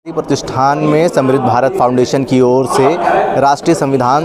प्रतिष्ठान में समृद्ध भारत फाउंडेशन की ओर से राष्ट्रीय संविधान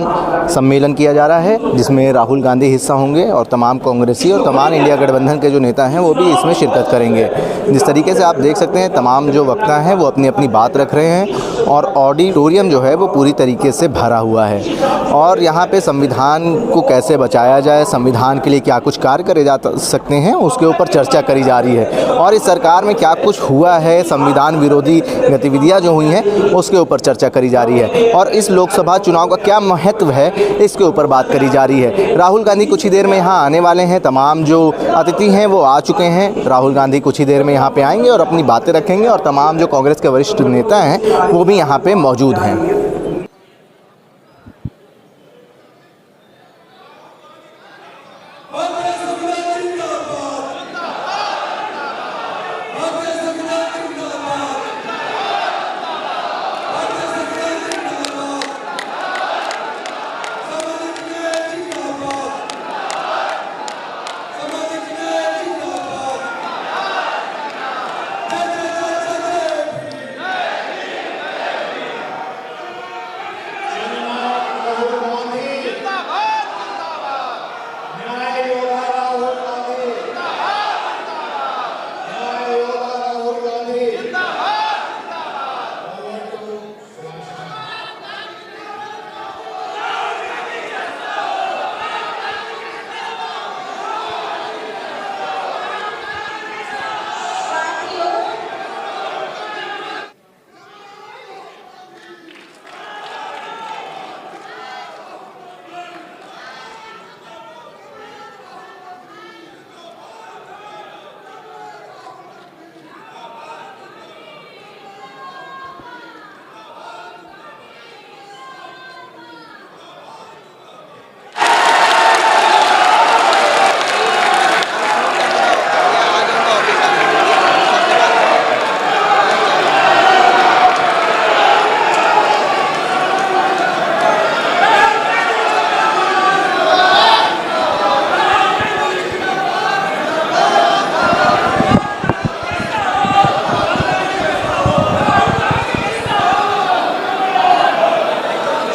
सम्मेलन किया जा रहा है, जिसमें राहुल गांधी हिस्सा होंगे और तमाम कांग्रेसी और तमाम इंडिया गठबंधन के जो नेता हैं वो भी इसमें शिरकत करेंगे। जिस तरीके से आप देख सकते हैं तमाम जो वक्ता हैं वो अपनी अपनी बात रख रहे हैं और ऑडिटोरियम जो है वो पूरी तरीके से भरा हुआ है। और यहाँ पे संविधान को कैसे बचाया जाए, संविधान के लिए क्या कुछ कार्य करे जा सकते हैं, उसके ऊपर चर्चा करी जा रही है। और इस सरकार में क्या कुछ हुआ है, संविधान विरोधी गतिविधियाँ जो हुई हैं उसके ऊपर चर्चा करी जा रही है। और इस लोकसभा चुनाव का क्या महत्व है इसके ऊपर बात करी जा रही है। राहुल गांधी कुछ ही देर में यहाँ आने वाले हैं, तमाम जो अतिथि हैं वो आ चुके हैं। राहुल गांधी कुछ ही देर में यहाँ पे आएंगे और अपनी बातें रखेंगे और तमाम जो कांग्रेस के वरिष्ठ नेता हैं वो भी यहाँ पे मौजूद हैं।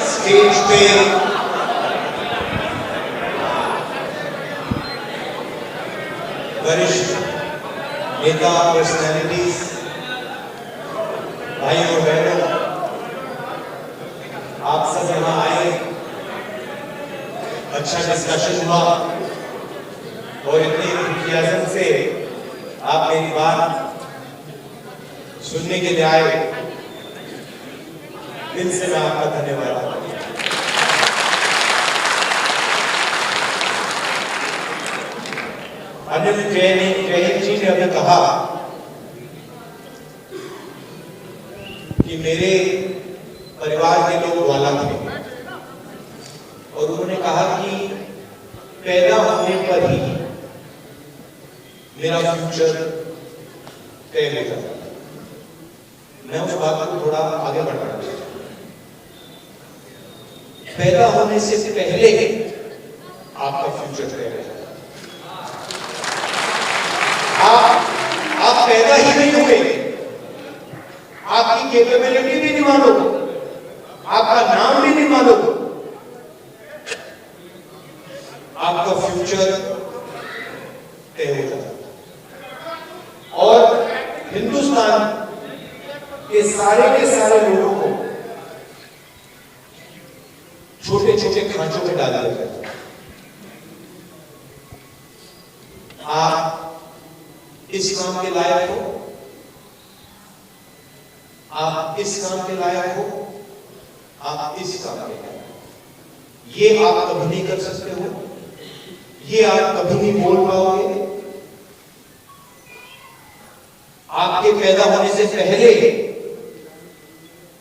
स्टेज पे वरिष्ठ नेता पर्सनैलिटीज, भाइयों बहनों, आप सब यहाँ आए, अच्छा डिस्कशन हुआ और इतने एंथुसियाज्म से आप मेरी बात सुनने के लिए आए। दिल से मैं आपका धन्यवाद करता हूं। जय हिंद जी ने अभी कहा कि मेरे परिवार के लोग ग्वाला थे और उन्होंने कहा कि पैदा होने पर ही मेरा फ्यूचर तय हो जाता। मैं उस बात को थोड़ा आगे बढ़ाना चाहता हूं। पैदा होने से पहले आपका फ्यूचर तय हो जाता। आप पैदा ही नहीं हुए, आपकी कैपेबिलिटी भी नहीं मालूम, आपका नाम भी नहीं मालूम, आपका फ्यूचर तय हो जाता। और हिंदुस्तान के सारे लोगों को छोटे छोटे खांचों में डाल दिया जाता। आप इस काम के लायक हो, आप इस काम के लायक हो, आप इस काम के लायक हो। ये आप कभी नहीं कर सकते हो, ये आप कभी नहीं बोल पाओगे। आपके पैदा होने से पहले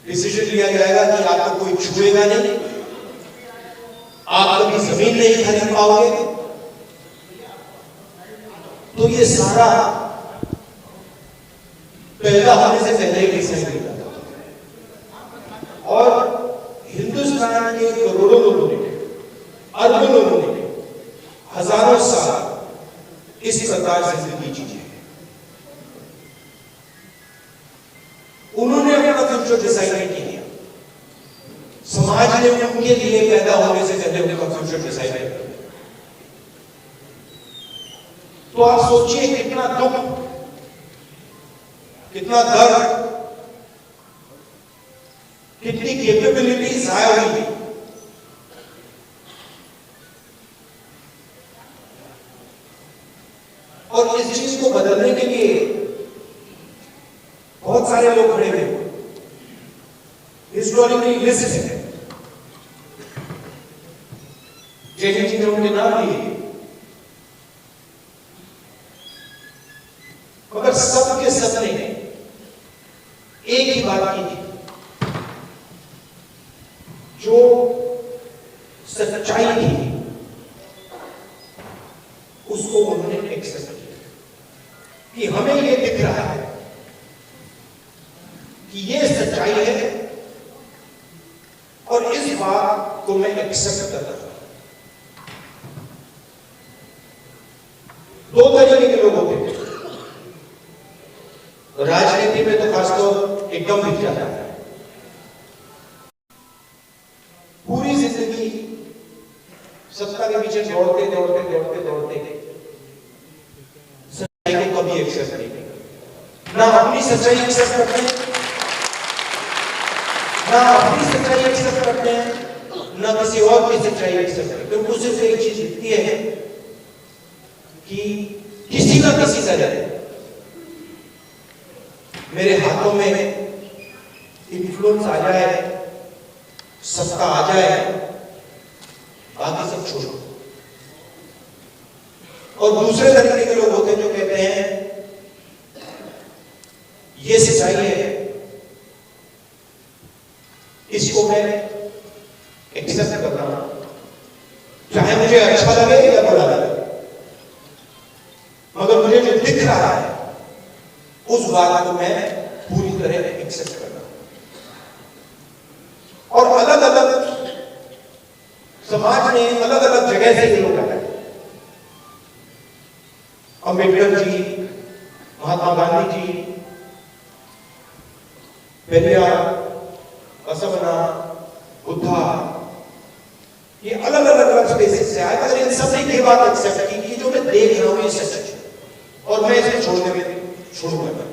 डिसीजन लिया जाएगा कि आपको कोई छुएगा नहीं, आप कभी जमीन नहीं खरीद पाओगे। तो ये सारा पैदा होने से पहले डिसाइड किया जाता। और हिंदुस्तान के करोड़ों लोगों ने, अरबों लोगों ने हजारों साल इस प्रकार जिंदगी जी है। उन्होंने अपना फ्यूचर डिसाइड नहीं किया, समाज ने उनके लिए पैदा होने से पहले उनका फ्यूचर डिसाइड कर दिया। तो आप सोचिए कितना दुख, कितना दर्द, कितनी कैपेबिलिटी जाया हुई। और इस चीज को बदलने के लिए बहुत सारे लोग खड़े हुए, हिस्टोरिकली लिस्ट है, जी ने उनके नाम लिए, मगर सबके सबने एक ही बात की थी, जो सच्चाई थी उसको उन्होंने एक्सेप्ट किया कि हमें ये दिख रहा है कि ये सच्चाई है और इस बात को मैं एक्सेप्ट कर रहा हूं। दो तरीके के लोग होते हैं, राजनीति में तो खासतौर एकदम दिख जाता है। पूरी जिंदगी सत्ता के पीछे दौड़ते दौड़ते दौड़ते दौड़ते सच्चाई को कभी एक्सेप्ट नहीं करते, ना अपनी सच्चाई एक्सेप्ट करते हैं, ना अपनी सच्चाई एक्सेप्ट करते हैं, ना किसी और की सच्चाई एक्सेप्ट करते हैं। उनको सिर्फ एक चीज दिखती है कि किसी ना किसी तरह मेरे हाथों में इन्फ्लुएंस आ जाए, सत्ता आ जाए, बाकी सब छोड़ो। और दूसरे तरीके के लोग होते हैं जो कहते हैं ये सच्चाई है, इसको मैं एक्सेप्ट करता हूं, चाहे मुझे अच्छा लगे या बुरा लगे, मगर मुझे जो दिख रहा है उस बात को मैं पूरी तरह एक्सेप्ट करता हूं। और अलग अलग समाज में अलग अलग जगह से ये लोग आए, अंबेडकर जी, महात्मा गांधी जी, पेरियार, बसवना, बुद्धा, ये अलग अलग स्पेसिस से आए, मगर इन सब ने ये बात एक्सेप्ट की कि जो मैं देख रहा हूं ये सच है और मैं इसे छोड़ने में छोड़ूंगा।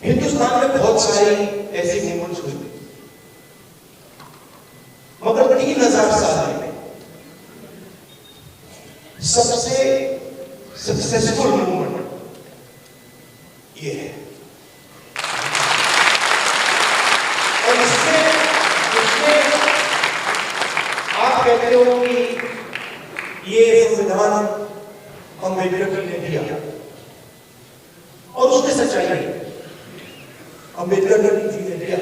हिंदुस्तान में बहुत सारी ऐसी मूवमेंट्स हुई, मगर 3000 साल में सबसे सक्सेसफुल मूवमेंट ये है। और इसमें आप कहते हो कि ये संविधान अम्बेडकर जी ने दिया, और उसमें सच्चाई है, अम्बेडकर जी ने दिया,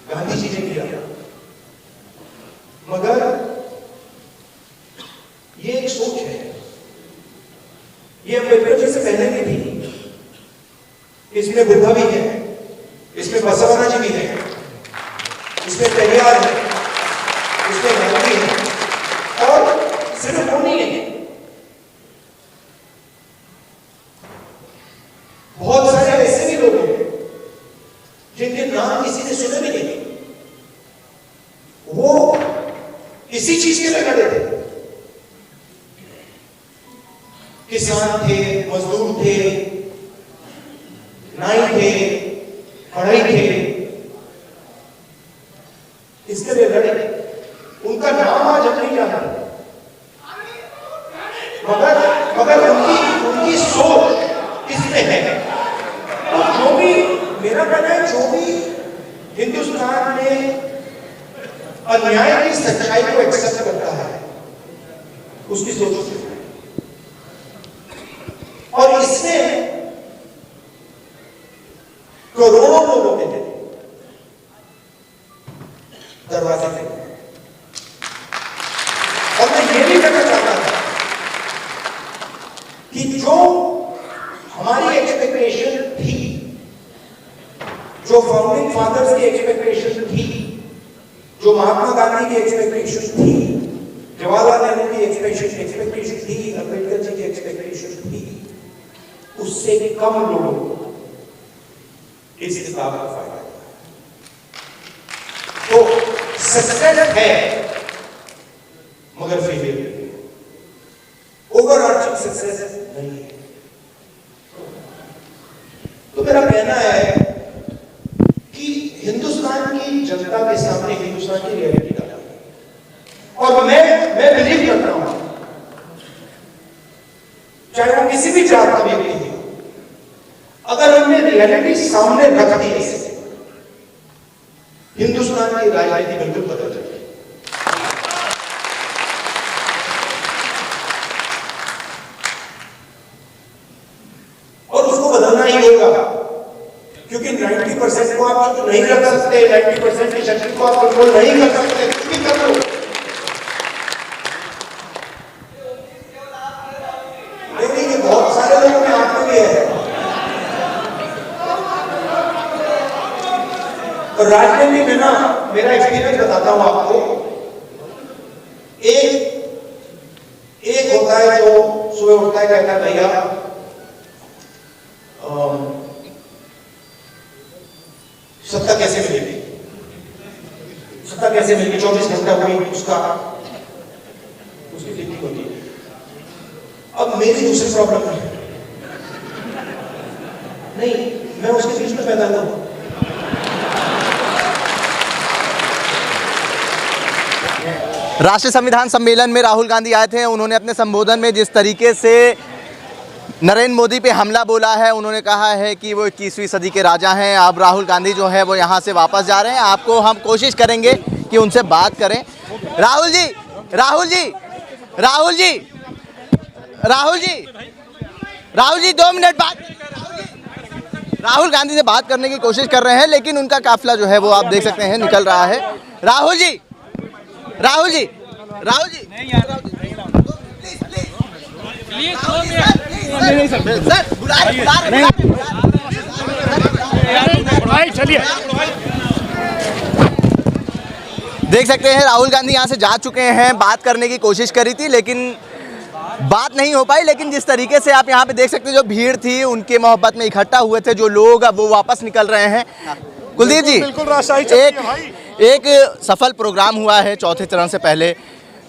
गांधी जी ने दिया, मगर ये एक सोच है, ये अम्बेडकर जी से पहले भी थी, इसमें बुद्धा भी है, इसमें बसवना जी भी है, इसमें पेरियार है, इसमें गांधी है, और सिर्फ वो नहीं है, बहुत सारे ऐसे भी लोग हैं जिनके नाम किसी ने सुने भी नहीं, वो इसी चीज के लिए खड़े थे, किसान थे, मजदूर थे, नाई थे, पढ़ाई थे, इसके लिए लड़े। उनका नाम आज हम नहीं जानते, मगर उनकी सोच इसमें है। तो जो भी मेरा कहना है, जो भी हिंदुस्तान में अन्याय की सच्चाई को एक्सेप्ट करता है उसकी सोच से, और इसमें करोड़ों लोगों के दरवाजे थे। और मैं ये भी कहना चाहता था कि जो हमारी एक्सपेक्टेशन थी, जो फाउंडिंग फादर्स की एक्सपेक्टेशन थी, जो महात्मा गांधी की एक्सपेक्टेशन थी, जवाहरलाल नेहरू की एक्सपेक्टेशन थी, अंबेडकर जी की एक्सपेक्टेशन थी, उससे कम लोगों को इस किताब का फायदा है। तो सक्सेस है मगर फेलियर नहीं है, ओवरऑर्चिंग सक्सेस नहीं है। तो मेरा कहना है कि हिंदुस्तान की जनता के सामने हिंदुस्तान की रियलिटी डाली और मैं बिलीव करता हूं, चाहे वो किसी भी जात का व्यक्ति हो, अगर हमने रियलिटी सामने रख दी हिंदुस्तान की राजनीति बिल्कुल बदल जाएगी। और उसको बदलना ही होगा, क्योंकि 90% को आप तो नहीं कर सकते, 90% की शक्ति को आप कंट्रोल नहीं कर सकते, कुछ भी कर लो। नहीं, बहुत सारे लोगों में आप भी है। और राजनीति में ना, मेरा एक्सपीरियंस बताता हूं आपको, एक होता है जो सुबह उठता है, कहता है भैया सत्ता कैसे मिलेगी, सत्ता कैसे मिलेगी, 24 घंटा हुई उसकी थिंकिंग होती है। अब मेरी दूसरी प्रॉब्लम है, नहीं मैं उसके बीच में पैदा हुआ। राष्ट्रीय संविधान सम्मेलन में राहुल गांधी आए थे। उन्होंने अपने संबोधन में जिस तरीके से नरेंद्र मोदी पे हमला बोला है, उन्होंने कहा है कि वो 21वीं सदी के राजा हैं। अब राहुल गांधी जो है वो यहाँ से वापस जा रहे हैं। आपको हम कोशिश करेंगे कि उनसे बात करें। राहुल जी, राहुल जी, राहुल जी, राहुल जी, राहुल जी 2 मिनट बात। राहुल गांधी से बात करने की कोशिश कर रहे हैं, लेकिन उनका काफिला जो है वो आप देख सकते हैं निकल रहा है। राहुल जी, राहुल जी, राहुल जी, चलिए देख सकते हैं राहुल गांधी यहाँ से जा चुके हैं। बात करने की कोशिश करी थी लेकिन बात नहीं हो पाई। लेकिन जिस तरीके से आप यहाँ पे देख सकते हैं, जो भीड़ थी उनके मोहब्बत में इकट्ठा हुए थे जो लोग, अब वो वापस निकल रहे हैं। कुलदीप जी, एक सफल प्रोग्राम हुआ है। चौथे चरण से पहले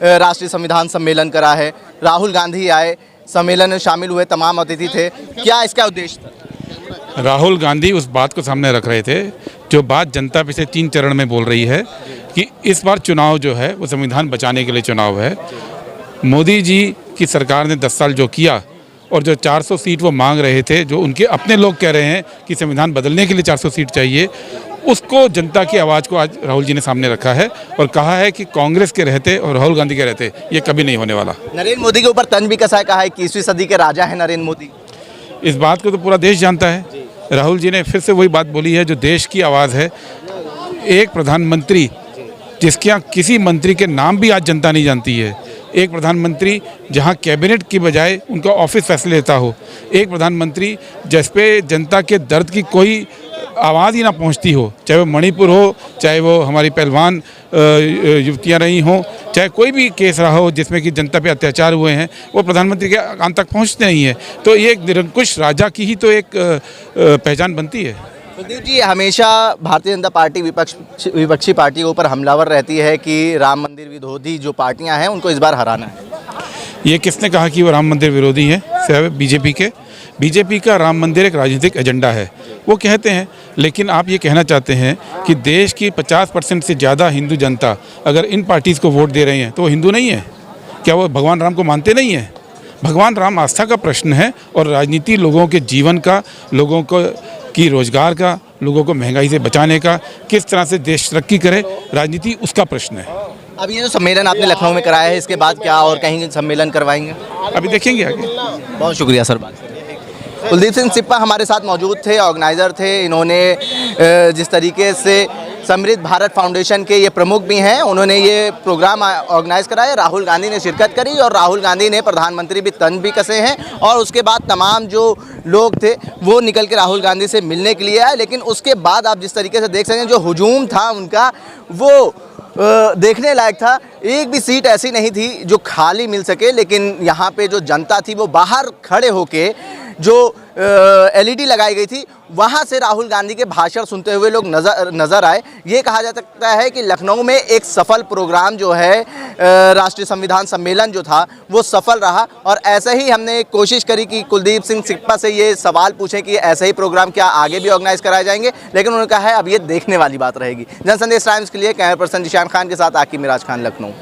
राष्ट्रीय संविधान सम्मेलन करा है, राहुल गांधी आए, सम्मेलन में शामिल हुए, तमाम अतिथि थे। क्या इसका उद्देश्य था? राहुल गांधी उस बात को सामने रख रहे थे जो बात जनता पिछले 3 चरण में बोल रही है कि इस बार चुनाव जो है वो संविधान बचाने के लिए चुनाव है। मोदी जी की सरकार ने 10 साल जो किया और जो 400 सीट वो मांग रहे थे, जो उनके अपने लोग कह रहे हैं कि संविधान बदलने के लिए 400 सीट चाहिए, उसको जनता की आवाज़ को आज राहुल जी ने सामने रखा है और कहा है कि कांग्रेस के रहते और राहुल गांधी के रहते ये कभी नहीं होने वाला। नरेंद्र मोदी के ऊपर तंज भी कसा है, कहा है 21वीं सदी के राजा है नरेंद्र मोदी। इस बात को तो पूरा देश जानता है। राहुल जी ने फिर से वही बात बोली है जो देश की आवाज़ है। एक प्रधानमंत्री जिसके यहाँ किसी मंत्री के नाम भी आज जनता नहीं जानती है, एक प्रधानमंत्री जहाँ कैबिनेट की बजाय उनका ऑफिस फैसले लेता हो, एक प्रधानमंत्री जिस पे जनता के दर्द की कोई आवाज़ ही ना पहुंचती हो, चाहे वो मणिपुर हो, चाहे वो हमारी पहलवान युवतियां रही हों, चाहे कोई भी केस रहा हो जिसमें कि जनता पे अत्याचार हुए हैं, वो प्रधानमंत्री के कान तक पहुंचते नहीं है। तो ये एक निरंकुश राजा की ही तो एक पहचान बनती है। कुलदीप जी, हमेशा भारतीय जनता पार्टी विपक्षी पार्टियों पर हमलावर रहती है कि राम मंदिर विरोधी जो पार्टियां हैं उनको इस बार हराना है। ये किसने कहा कि वो राम मंदिर विरोधी है? सिर्फ बीजेपी का राम मंदिर एक राजनीतिक एजेंडा है, वो कहते हैं। लेकिन आप ये कहना चाहते हैं कि देश की 50% से ज़्यादा हिंदू जनता अगर इन पार्टीज़ को वोट दे रहे हैं तो वो हिंदू नहीं है क्या? वो भगवान राम को मानते नहीं हैं? भगवान राम आस्था का प्रश्न है और राजनीति लोगों के जीवन का, लोगों को की रोजगार का, लोगों को महंगाई से बचाने का, किस तरह से देश तरक्की करे, राजनीति उसका प्रश्न है। अब ये जो सम्मेलन आपने लखनऊ में कराया है, इसके बाद क्या और कहीं सम्मेलन करवाएंगे? अभी देखेंगे आगे। बहुत शुक्रिया सर। बात कुलदीप सिंह सिप्पा हमारे साथ मौजूद थे, ऑर्गेनाइज़र थे। इन्होंने जिस तरीके से समृद्ध भारत फाउंडेशन के ये प्रमुख भी हैं, उन्होंने ये प्रोग्राम ऑर्गेनाइज़ कराया। राहुल गांधी ने शिरकत करी और राहुल गांधी ने प्रधानमंत्री भी तंज भी कसे हैं और उसके बाद तमाम जो लोग थे वो निकल के राहुल गांधी से मिलने के लिए आए। लेकिन उसके बाद आप जिस तरीके से देख सकें, जो हुजूम था उनका वो देखने लायक था। एक भी सीट ऐसी नहीं थी जो खाली मिल सके। लेकिन यहाँ पे जो जनता थी वो बाहर खड़े होके जो LED लगाई गई थी वहाँ से राहुल गांधी के भाषण सुनते हुए लोग नज़र आए। ये कहा जा सकता है कि लखनऊ में एक सफल प्रोग्राम जो है राष्ट्रीय संविधान सम्मेलन जो था वो सफल रहा। और ऐसे ही हमने कोशिश करी कि कुलदीप सिंह सिक्पा से ये सवाल पूछें कि ऐसे ही प्रोग्राम क्या आगे भी ऑर्गेनाइज कराए जाएंगे, लेकिन उन्होंने कहा है अब ये देखने वाली बात रहेगी। जनसंदेश टाइम्स के लिए कैमरा पर्सन जिशान खान के साथ आकिब मिराज खान, लखनऊ।